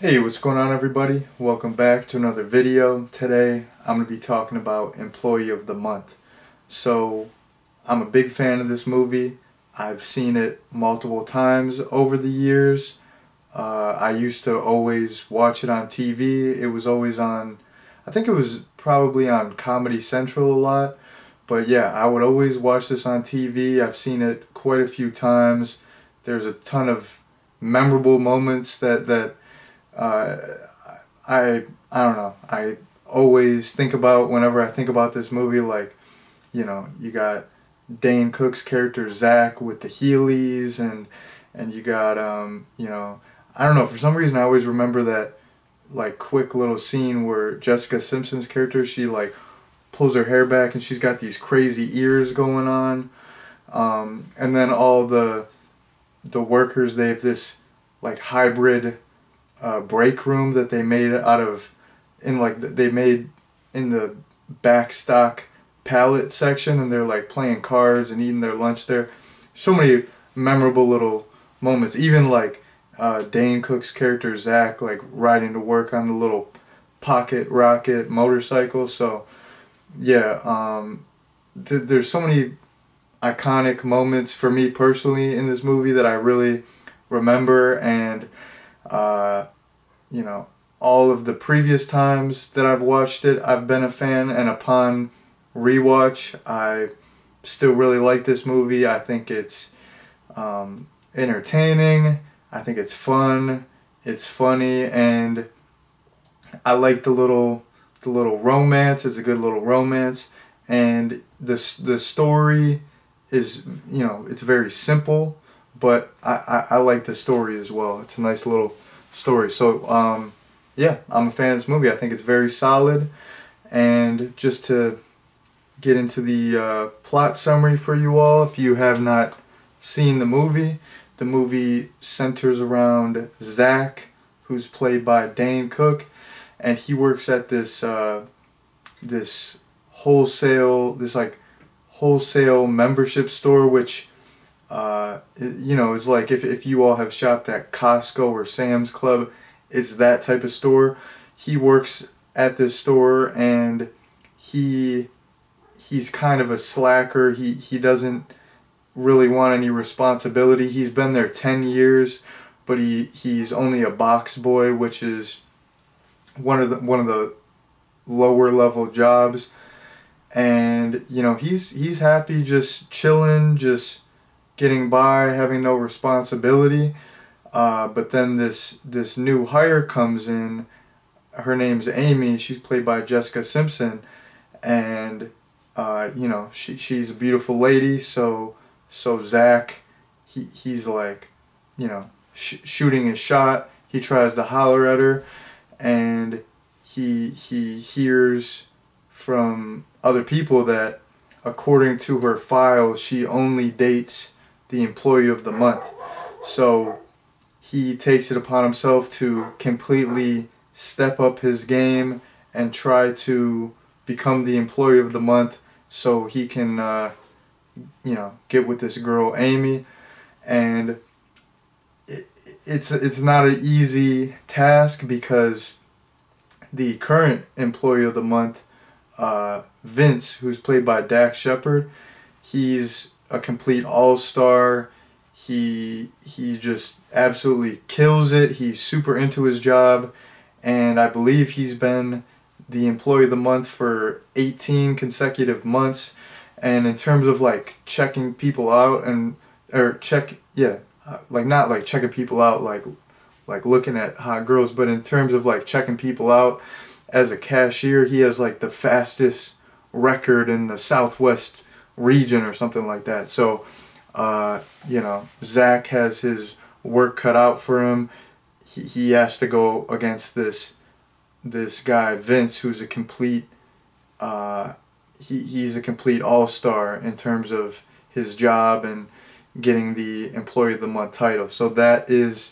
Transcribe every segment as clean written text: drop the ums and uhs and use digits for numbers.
Hey, what's going on everybody? Welcome back to another video. Today I'm going to be talking about Employee of the Month. So I'm a big fan of this movie. I've seen it multiple times over the years. I used to always watch it on TV. It was always on, I think it was probably on Comedy Central a lot. But yeah, I would always watch this on TV. I've seen it quite a few times. There's a ton of memorable moments that uh, I don't know. I always think about whenever I think about this movie, like, you got Dane Cook's character Zach with the Heelys, and you got I don't know, for some reason I always remember that like quick little scene where Jessica Simpson's character, she like pulls her hair back and she's got these crazy ears going on. And then all the workers, they have this like hybrid break room that they made out of, they made in the back stock pallet section, and they're like playing cards and eating their lunch there. So many memorable little moments. Even like Dane Cook's character Zach, like riding to work on the little pocket rocket motorcycle. So yeah, there's so many iconic moments for me personally in this movie that I really remember. And uh, all of the previous times that I've watched it, I've been a fan, and upon rewatch, I still really like this movie. I think it's entertaining. I think it's fun. It's funny, and I like the little romance. It's a good little romance, and the story is, it's very simple, but I like the story as well. It's a nice little story. So yeah, I'm a fan of this movie. I think it's very solid. And just to get into the plot summary for you all, if you have not seen the movie centers around Zach, who's played by Dane Cook, and he works at this wholesale membership store, which is like if you all have shopped at Costco or Sam's Club, it's that type of store. He works at this store, and he's kind of a slacker. He doesn't really want any responsibility. He's been there 10 years, but he's only a box boy, which is one of the lower level jobs. And he's happy just chilling, just getting by, having no responsibility. But then this new hire comes in. Her name's Amy. She's played by Jessica Simpson, and she's a beautiful lady. So Zach, he's like, shooting his shot. He tries to holler at her, and he hears from other people that, according to her file, she only dates the Employee of the Month. So he takes it upon himself to completely step up his game and try to become the Employee of the Month so he can get with this girl Amy. And it's not an easy task, because the current Employee of the Month, Vince, who's played by Dax Shepard, he's a complete all-star. He just absolutely kills it. He's super into his job, and I believe he's been the Employee of the Month for 18 consecutive months. And in terms of like checking people out, like not like checking people out like looking at hot girls, but in terms of like checking people out as a cashier, he has like the fastest record in the Southwest region or something like that. So Zach has his work cut out for him. He has to go against this guy Vince, who's a complete he's a complete all-star in terms of his job and getting the Employee of the Month title. So that is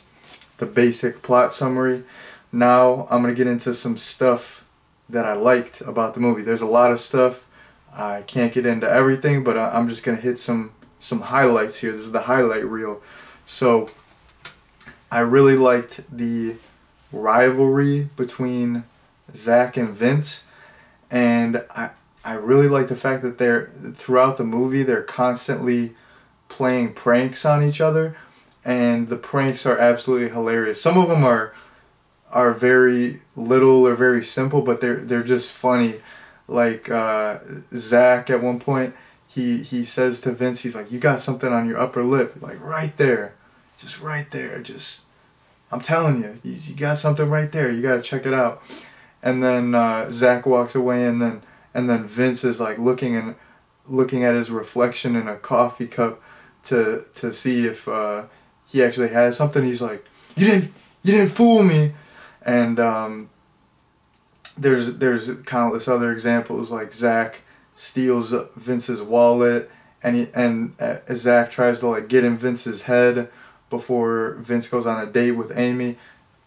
the basic plot summary. Now I'm going to get into some stuff that I liked about the movie. There's a lot of stuff. I can't get into everything, but I'm just going to hit some highlights here. This is the highlight reel. So I really liked the rivalry between Zach and Vince, and I really like the fact that throughout the movie they're constantly playing pranks on each other, and the pranks are absolutely hilarious. Some of them are very little or very simple, but they're just funny. Like Zach at one point, he says to Vince, he's like, "You got something on your upper lip," like right there, just right there, just I'm telling you, you got something right there. You got to check it out. And then Zach walks away, and then Vince is like looking at his reflection in a coffee cup to see if he actually has something. He's like, you didn't fool me. And there's countless other examples, like Zach steals Vince's wallet, and Zach tries to like get in Vince's head before Vince goes on a date with Amy.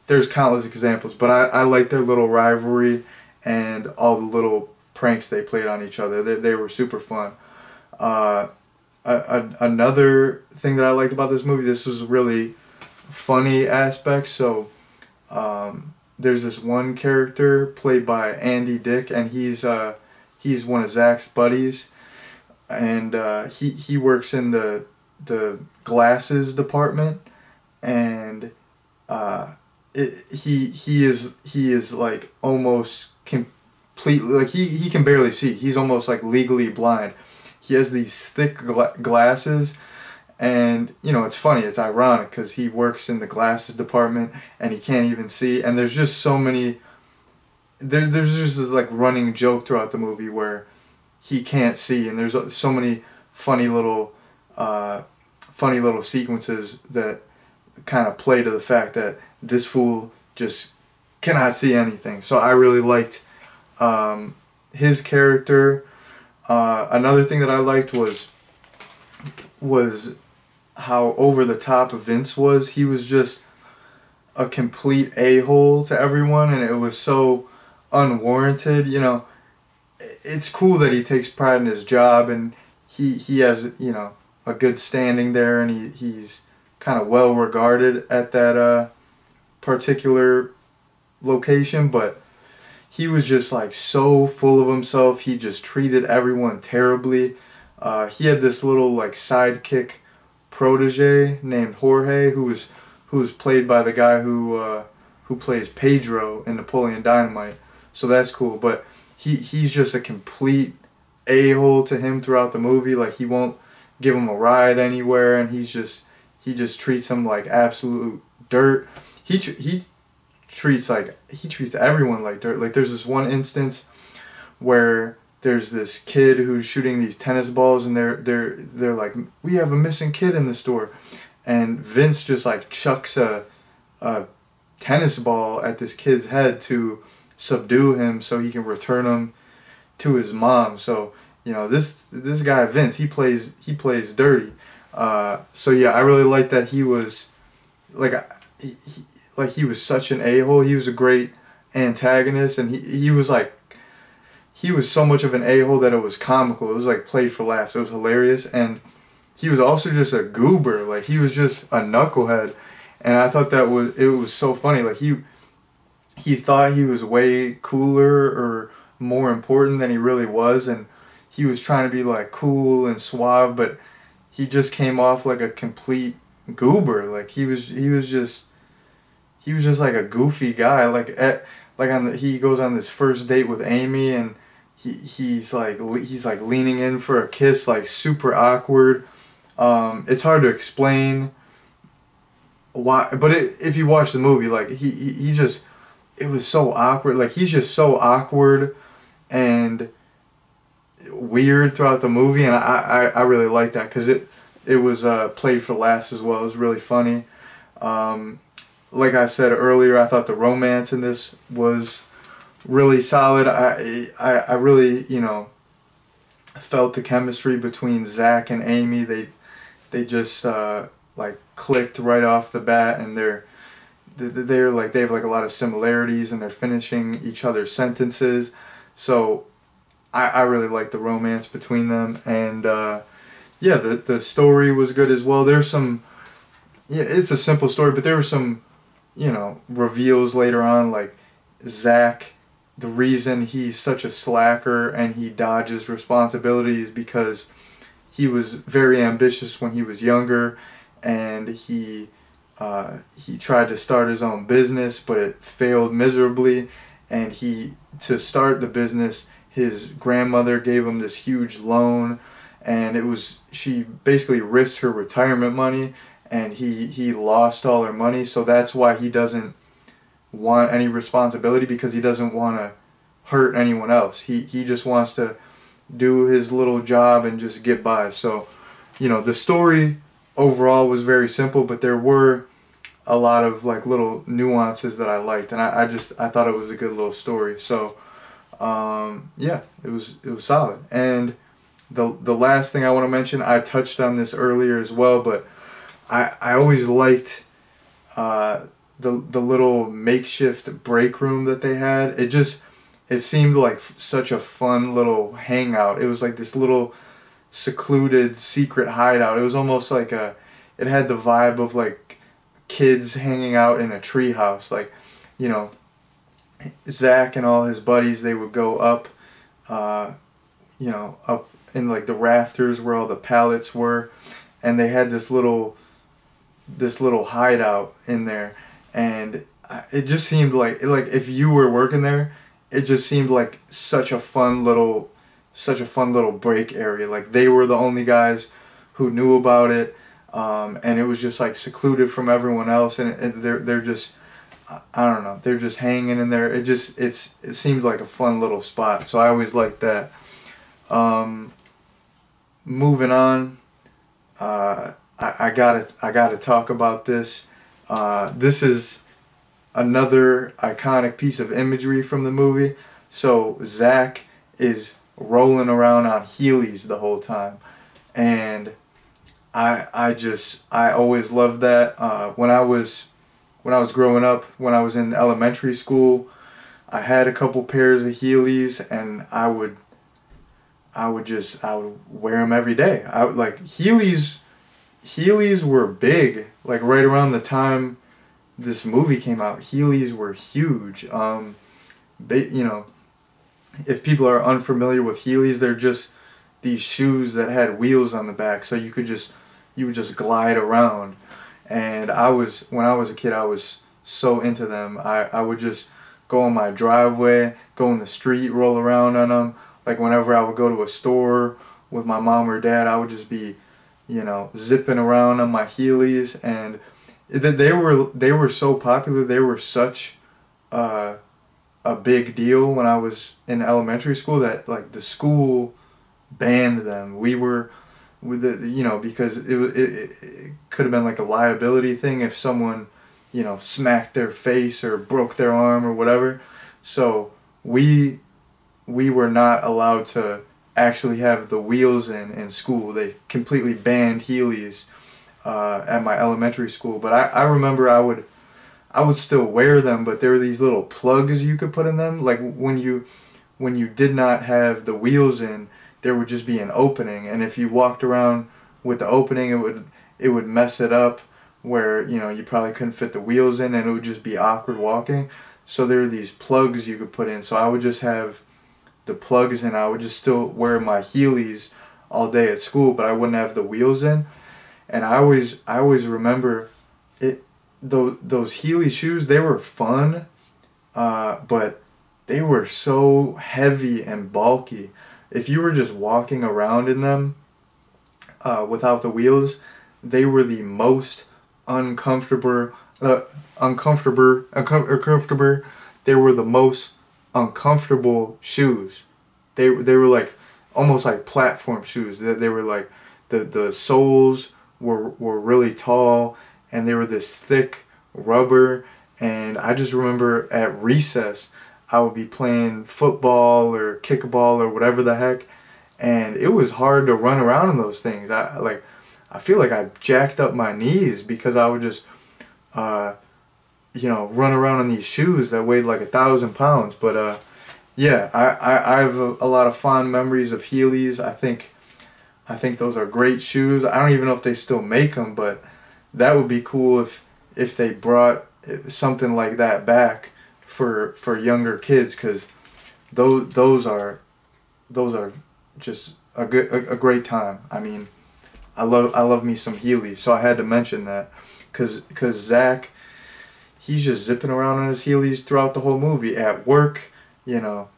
There's countless examples, but I like their little rivalry and all the little pranks they played on each other. They were super fun. Another thing that I liked about this movie, this was really funny aspect. So there's this one character played by Andy Dick, and he's one of Zach's buddies, and he works in the glasses department, and he is like almost completely, like he can barely see. He's almost like legally blind. He has these thick glasses, and you know, it's funny, it's ironic because he works in the glasses department and he can't even see. And there's just so many, there's just this like running joke throughout the movie where he can't see, and there's so many funny little sequences that kind of play to the fact that this fool just cannot see anything. So I really liked his character. Another thing that I liked was how over the top Vince was. He was just a complete a-hole to everyone, and it was so unwarranted. You know, it's cool that he takes pride in his job, and he has, you know, a good standing there, and he's kind of well regarded at that particular location, but he was just like so full of himself. He just treated everyone terribly. He had this little like sidekick protege named Jorge, who was played by the guy who plays Pedro in Napoleon Dynamite. So that's cool. But he's just a complete a-hole to him throughout the movie. Like, he won't give him a ride anywhere, and he just treats him like absolute dirt. He treats everyone like dirt. Like, there's this one instance where there's this kid who's shooting these tennis balls, and they're like, "We have a missing kid in the store," and Vince just like chucks a tennis ball at this kid's head to subdue him so he can return him to his mom. So, you know, this guy Vince, he plays dirty. So yeah, I really like that he was like he was such an a-hole. He was a great antagonist, and he was so much of an a-hole that it was comical. It was like played for laughs. It was hilarious, and he was also just a goober. Like, he was just a knucklehead, and I thought it was so funny. Like, he thought he was way cooler or more important than he really was, and he was trying to be like cool and suave, but he just came off like a complete goober. Like, he was just like a goofy guy. He goes on this first date with Amy, and he's like leaning in for a kiss, like super awkward. It's hard to explain why, but if you watch the movie, like it was so awkward. Like, he's just so awkward and weird throughout the movie, and I really like that because it was played for laughs as well. It was really funny. Like I said earlier, I thought the romance in this was really solid. I really, you know, felt the chemistry between Zach and Amy. They just like clicked right off the bat, and they have like a lot of similarities, and they're finishing each other's sentences. So I really like the romance between them, and yeah, the story was good as well. There's some, yeah, it's a simple story, but there were some you know, reveals later on, like, Zach, the reason he's such a slacker and he dodges responsibilities because he was very ambitious when he was younger, and he tried to start his own business, but it failed miserably. And to start the business, his grandmother gave him this huge loan, and she basically risked her retirement money, and he lost all her money. So that's why he doesn't want any responsibility, because he doesn't want to hurt anyone else. He just wants to do his little job and just get by. So, you know, the story overall was very simple, but there were a lot of like little nuances that I liked, and I thought it was a good little story. So yeah, it was solid. And the last thing I want to mention, I touched on this earlier as well, but I always liked the little makeshift break room that they had. It seemed like such a fun little hangout. It was like this little secluded secret hideout. It was almost like it had the vibe of like kids hanging out in a treehouse. Like, you know, Zach and all his buddies, they would go up, you know, up in like the rafters where all the pallets were, and they had this little hideout in there, and it just seemed like if you were working there, it just seemed like such a fun little break area. Like, they were the only guys who knew about it, and it was just like secluded from everyone else, and they're just, I don't know, they're just hanging in there. It seemed like a fun little spot, so I always liked that. Moving on, I gotta talk about this. This is another iconic piece of imagery from the movie. So Zach is rolling around on Heelys the whole time, and I always loved that. When I was growing up, when I was in elementary school, I had a couple pairs of Heelys, and I would wear them every day. Heelys were big, like right around the time this movie came out. Heelys were huge. You know, if people are unfamiliar with Heelys, they're just these shoes that had wheels on the back, so you would just glide around. And when I was a kid, I was so into them. I would just go on my driveway, go in the street, roll around on them. Like, whenever I would go to a store with my mom or dad, I would just be, you know, zipping around on my Heelys, and they were so popular. They were such a big deal when I was in elementary school that like the school banned them. We were with you know, because it could have been like a liability thing if someone, you know, smacked their face or broke their arm or whatever. So we were not allowed to actually have the wheels in school. They completely banned Heelys at my elementary school. But I remember I would still wear them, but there were these little plugs you could put in them. Like, when you did not have the wheels in, there would just be an opening, and if you walked around with the opening, it would mess it up, where, you know, you probably couldn't fit the wheels in, and it would just be awkward walking. So there were these plugs you could put in. So I would just have the plugs in. I would just still wear my Heelys all day at school, but I wouldn't have the wheels in. And I always remember it. Those Heely shoes, they were fun, but they were so heavy and bulky. If you were just walking around in them without the wheels, they were the most uncomfortable. They were the most uncomfortable shoes. They were like almost like platform shoes. They were like the soles were really tall, and they were this thick rubber. And I just remember at recess, I would be playing football or kickball or whatever the heck, and it was hard to run around in those things. I feel like I jacked up my knees because I would just you know, run around in these shoes that weighed like 1,000 pounds. But yeah, I have a lot of fond memories of Heelys. I think those are great shoes. I don't even know if they still make them, but that would be cool if something like that back for younger kids, because those are just a great time. I mean, I love me some Heelys, so I had to mention that, cause Zach, he's just zipping around on his Heelys throughout the whole movie, at work, on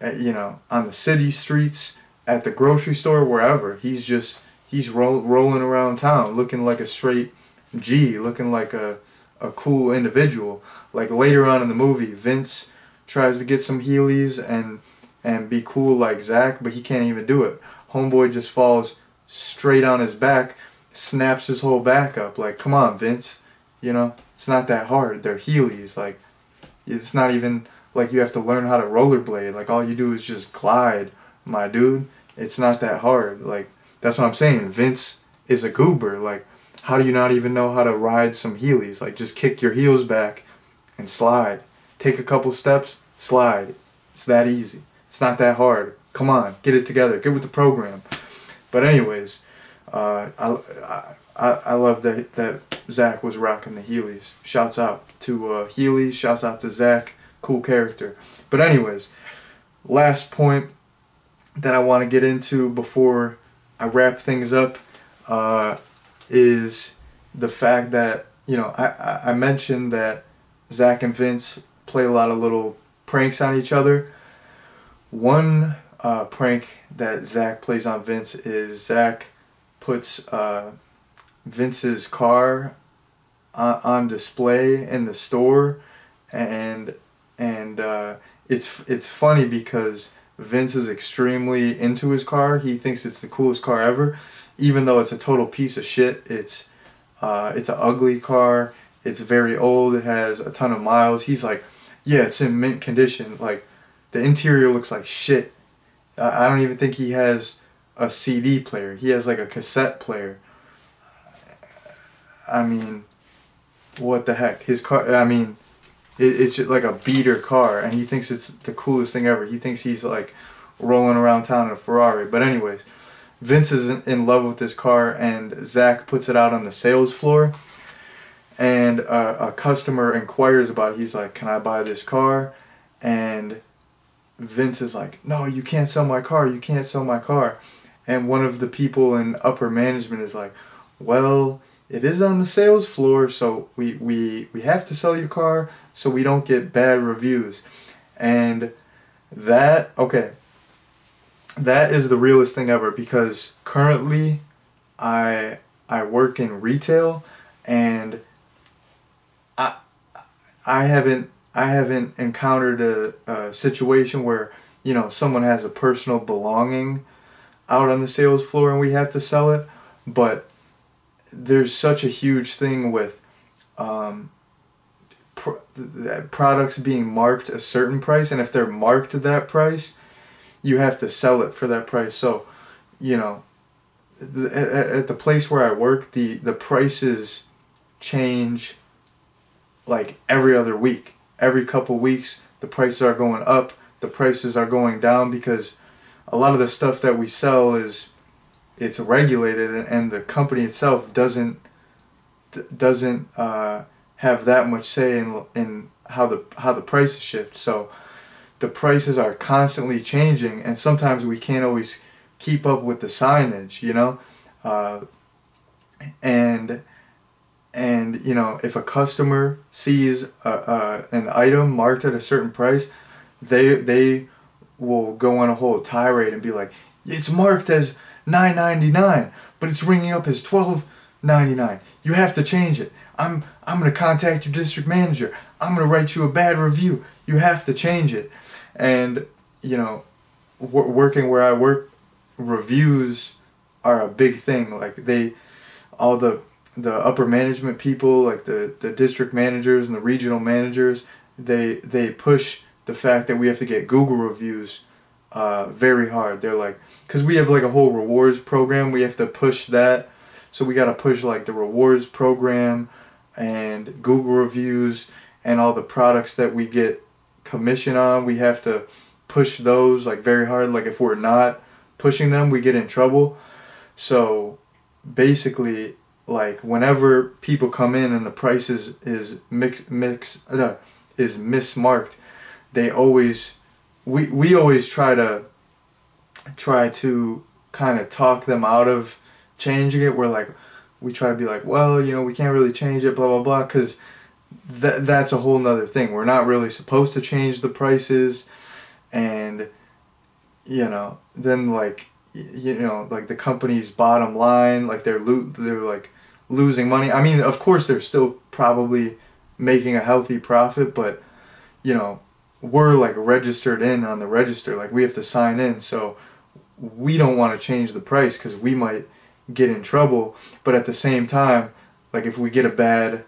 the city streets, at the grocery store, wherever. He's rolling around town looking like a straight G, looking like a cool individual. Like later on in the movie, Vince tries to get some Heelys and be cool like Zach, but he can't even do it. Homeboy just falls straight on his back, snaps his whole back up. Like, come on, Vince, it's not that hard. They're Heelys. Like, it's not even like you have to learn how to rollerblade. Like, all you do is just glide, my dude. It's not that hard. Like, that's what I'm saying. Vince is a goober. Like, how do you not even know how to ride some Heelys? Like, just kick your heels back and slide. Take a couple steps, slide. It's that easy. It's not that hard. Come on, get it together. Get with the program. But anyways, I love that Zach was rocking the Heelys. Shouts out to Heelys. Shouts out to Zach. Cool character. But anyways, last point that I want to get into before I wrap things up is the fact that, I mentioned that Zach and Vince play a lot of little pranks on each other. One prank that Zach plays on Vince is Zach puts Vince's car on display in the store, and it's funny because Vince is extremely into his car. He thinks it's the coolest car ever, even though it's a total piece of shit. It's an ugly car. It's very old. It has a ton of miles. He's like, yeah, it's in mint condition. Like, the interior looks like shit. I don't even think he has a CD player. He has like a cassette player. I mean, what the heck? His car, I mean, it's just like a beater car, and he thinks it's the coolest thing ever. He thinks he's like rolling around town in a Ferrari. But anyways, Vince is in love with this car, and Zach puts it out on the sales floor, and a customer inquires about it. He's like, can I buy this car? And Vince is like, no, you can't sell my car. You can't sell my car. And one of the people in upper management is like, well, it is on the sales floor, so we have to sell your car so we don't get bad reviews. And that is the realest thing ever, because currently I work in retail, and I haven't encountered a situation where, someone has a personal belonging out on the sales floor and we have to sell it. But there's such a huge thing with products being marked a certain price, and if they're marked at that price, you have to sell it for that price. So, at the place where I work, the prices change like every other week. Every couple weeks, the prices are going up, the prices are going down, because a lot of the stuff that we sell it's regulated, and the company itself doesn't have that much say in how the prices shift. So the prices are constantly changing, and sometimes we can't always keep up with the signage, and if a customer sees an item marked at a certain price, they will go on a whole tirade and be like, it's marked as $9.99, but it's ringing up as $12.99. You have to change it. I'm gonna contact your district manager. I'm gonna write you a bad review. You have to change it. And working where I work, reviews are a big thing. Like, all the upper management people, like the district managers and the regional managers, they push the fact that we have to get Google reviews very hard. They're like, because we have like a whole rewards program, we have to push that. So we got to push like the rewards program and Google reviews, and all the products that we get commission on, we have to push those like very hard. Like, if we're not pushing them, we get in trouble. So basically, like whenever people come in and the price is mismarked, they always we always try to kind of talk them out of changing it. We're like, we try to be like, well, you know, we can't really change it, blah blah blah, because that's a whole nother thing. We're not really supposed to change the prices, and you know, then like, you know, like the company's bottom line, like they're like losing money. I mean, of course they're still probably making a healthy profit, but you know, we're like registered in on the register, like we have to sign in, so we don't want to change the price because we might get in trouble. But at the same time, like if we get a bad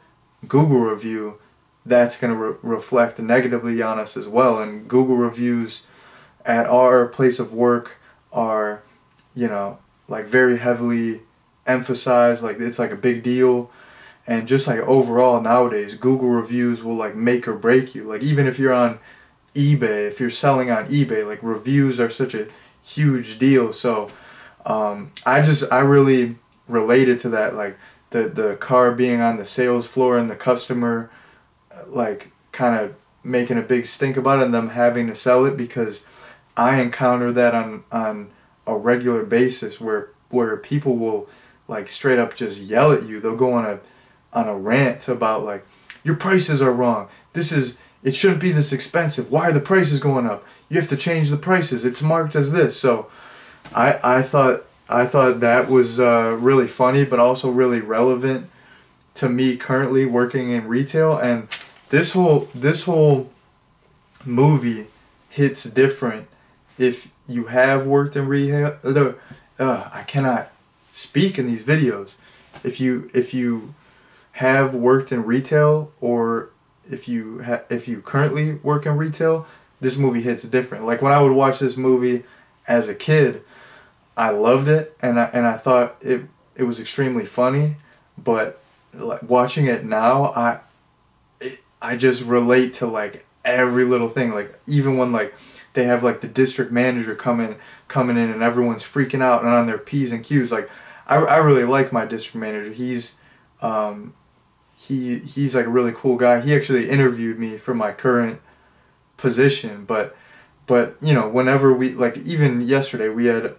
Google review, that's going to reflect negatively on us as well. And Google reviews at our place of work are, you know, like very heavily emphasized, like it's like a big deal. And just like overall nowadays, Google reviews will like make or break you. Like even if you're on eBay, if you're selling on eBay, like reviews are such a huge deal. So I really related to that, like the car being on the sales floor and the customer like kind of making a big stink about it and them having to sell it, because I encounter that on a regular basis where people will like straight up just yell at you. They'll go on a rant about like, your prices are wrong. It shouldn't be this expensive. Why are the prices going up? You have to change the prices. It's marked as this. So I thought that was really funny, but also really relevant to me currently working in retail. And this whole movie hits different if you have worked in retail. I cannot speak in these videos. If you have worked in retail, or if you currently work in retail, this movie hits different. Like when I would watch this movie as a kid, I loved it, and I thought it was extremely funny. But like watching it now, I just relate to like every little thing. Like even when like they have like the district manager coming in and everyone's freaking out and on their P's and Q's. Like I really like my district manager. He's like a really cool guy. He actually interviewed me for my current position, but you know, whenever we, like even yesterday we had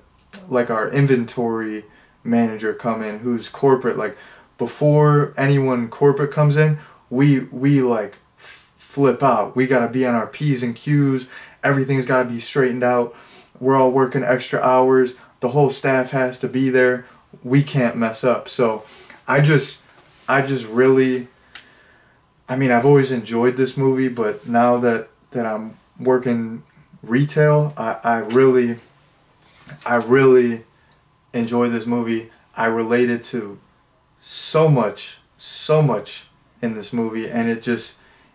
like our inventory manager come in who's corporate. Like before anyone corporate comes in, we like flip out. We gotta be on our P's and Q's. Everything's gotta be straightened out. We're all working extra hours. The whole staff has to be there. We can't mess up. So I just really, I mean, I've always enjoyed this movie, but now that I'm working retail, I really enjoy this movie. I related to so much in this movie, and it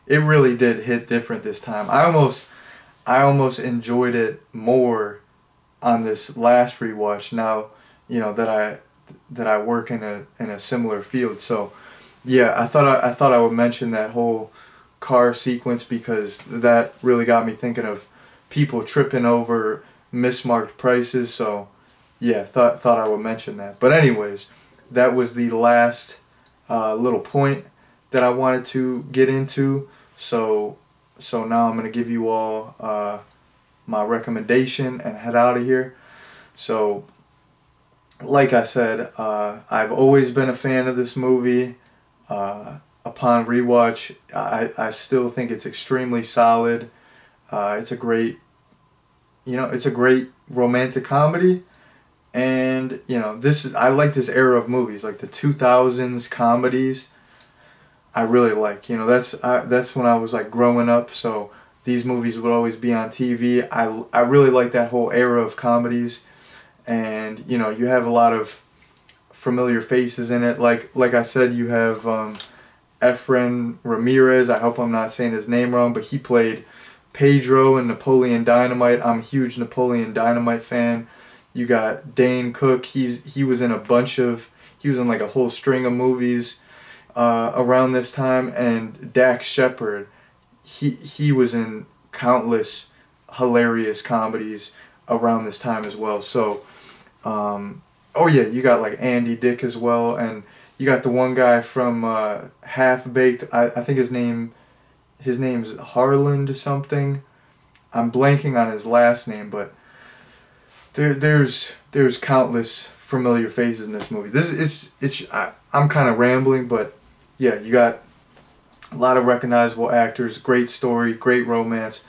really did hit different this time. I almost enjoyed it more on this last rewatch, now, you know, that I work in a similar field. So yeah, I thought I would mention that whole car sequence, because that really got me thinking of people tripping over mismarked prices. So yeah, thought I would mention that. But anyways, that was the last little point that I wanted to get into. So now I'm gonna give you all my recommendation and head out of here. So like I said, I've always been a fan of this movie. Upon rewatch, I still think it's extremely solid. It's a great, you know, it's a great romantic comedy, and you know, I like this era of movies, like the 2000s comedies. I really like, you know, that's when I was like growing up, so these movies would always be on TV. I really like that whole era of comedies, and you know, you have a lot of familiar faces in it. Like I said, you have Efren Ramirez. I hope I'm not saying his name wrong, but he played Pedro in Napoleon Dynamite. I'm a huge Napoleon Dynamite fan. You got Dane Cook. He was in like a whole string of movies around this time. And Dax Shepard, he was in countless hilarious comedies around this time as well. So oh yeah, you got like Andy Dick as well, and You got the one guy from Half Baked. I think his name's Harland something. I'm blanking on his last name, but there's countless familiar faces in this movie. I'm kind of rambling, but yeah, you got a lot of recognizable actors, great story, great romance,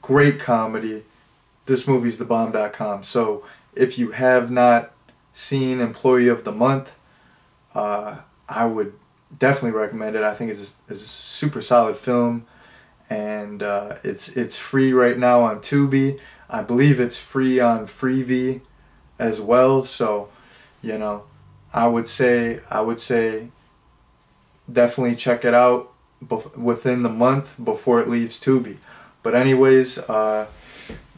great comedy. This movie's thebomb.com. So if you have not seen Employee of the Month, I would definitely recommend it. I think it's a super solid film, and it's free right now on Tubi. I believe it's free on Freevee as well. So, you know, I would say definitely check it out within the month before it leaves Tubi. But anyways, now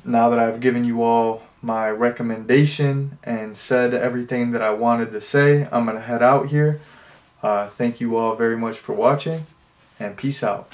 that I've given you all my recommendation and said everything that I wanted to say, I'm gonna head out here. Thank you all very much for watching, and peace out.